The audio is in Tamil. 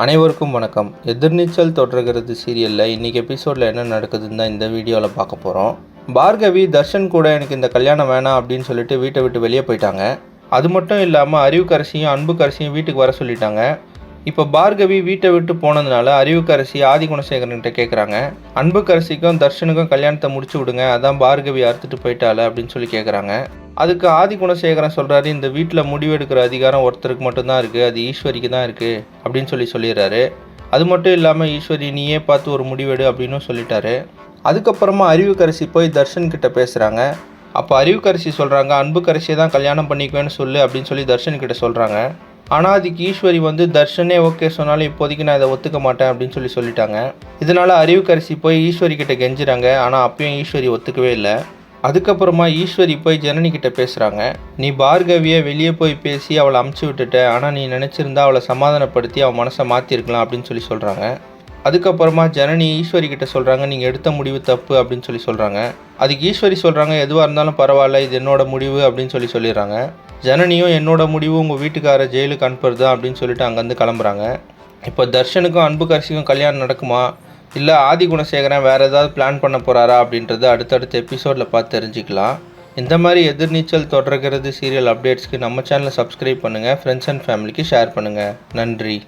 அனைவருக்கும் வணக்கம். எதிர்நீச்சல் தொடர்கிறது சீரியலில் இன்றைக்கி எபிசோடில் என்ன நடக்குதுன்னு தான் இந்த வீடியோவில் பார்க்க போகிறோம். பார்கவி தர்ஷன் கூட எனக்கு இந்த கல்யாணம் வேணாம் அப்படின்னு சொல்லிட்டு வீட்டை விட்டு வெளியே போயிட்டாங்க. அது மட்டும் இல்லாமல் அறிவுக்கரசியும் அன்புக்கரசியும் வீட்டுக்கு வர சொல்லிட்டாங்க. இப்போ பார்கவி வீட்டை விட்டு போனதுனால அறிவுக்கரசி ஆதிகுணசேகரன்கிட்ட கேட்குறாங்க, அன்புக்கரசிக்கும் தர்ஷனுக்கும் கல்யாணத்தை முடிச்சு விடுங்க, அதான் பார்கவி அறுத்துட்டு போயிட்டால அப்படின்னு சொல்லி கேட்குறாங்க. அதுக்கு ஆதிகுணசேகரன் சொல்கிறாரு, இந்த வீட்டில் முடிவெடுக்கிற அதிகாரம் ஒருத்தருக்கு மட்டும்தான் இருக்குது, அது ஈஸ்வரிக்கு தான் இருக்குது அப்படின்னு சொல்லிடுறாரு. அது மட்டும் இல்லாமல் ஈஸ்வரி நீயே பார்த்து ஒரு முடிவெடு அப்படின்னு சொல்லிட்டாரு. அதுக்கப்புறமா அறிவுக்கரசி போய் தர்ஷன் கிட்ட பேசுகிறாங்க. அப்போ அறிவுக்கரசி சொல்கிறாங்க, அன்புக்கரசியை தான் கல்யாணம் பண்ணிக்குவேன்னு சொல்லு அப்படின்னு சொல்லி தர்ஷன் கிட்ட சொல்கிறாங்க. ஆனால் அதுக்கு ஈஸ்வரி தர்ஷனே ஓகே சொன்னாலும் இப்போதைக்கு நான் இதை ஒத்துக்க மாட்டேன் அப்படின்னு சொல்லிட்டாங்க. இதனால் அறிவுக்கரசி போய் ஈஸ்வரி கிட்ட கெஞ்சுறாங்க. ஆனால் அப்பயும் ஈஸ்வரி ஒத்துக்கவே இல்லை. அதுக்கப்புறமா ஈஸ்வரி போய் ஜனனி கிட்ட பேசுகிறாங்க. நீ பார்கவியை வெளியே போய் பேசி அவளை அமுச்சு விட்டுட்ட, ஆனால் நீ நினச்சிருந்தா அவளை சமாதானப்படுத்தி அவள் மனசை மாற்றிருக்கலாம் அப்படின்னு சொல்கிறாங்க. அதுக்கப்புறமா ஜனனி ஈஸ்வரி கிட்ட சொல்கிறாங்க, நீங்கள் எடுத்த முடிவு தப்பு அப்படின்னு சொல்கிறாங்க. அதுக்கு ஈஸ்வரி சொல்கிறாங்க, எதுவாக இருந்தாலும் பரவாயில்ல, இது என்னோட முடிவு அப்படின்னு சொல்லிடுறாங்க. ஜனனியும் என்னோட முடிவு உங்கள் வீட்டுக்கார ஜெயிலுக்கு அனுப்புறது அப்படின்னு சொல்லிட்டு அங்கேருந்து கிளம்புறாங்க. இப்போ தர்ஷனுக்கும் அன்புக்கரசிக்கும் கல்யாணம் நடக்குமா, இல்லை ஆதிகுணசேகரன் வேறு ஏதாவது பிளான் பண்ண போகிறாரா அப்படின்றது அடுத்தடுத்த எபிசோடில் பார்த்து தெரிஞ்சுக்கலாம். இந்த மாதிரி எதிர்நீச்சல் தொடர்கிறது சீரியல் அப்டேட்ஸ்க்கு நம்ம சேனலை சப்ஸ்கிரைப் பண்ணுங்கள், ஃப்ரெண்ட்ஸ் அண்ட் ஃபேமிலிக்கு ஷேர் பண்ணுங்கள். நன்றி.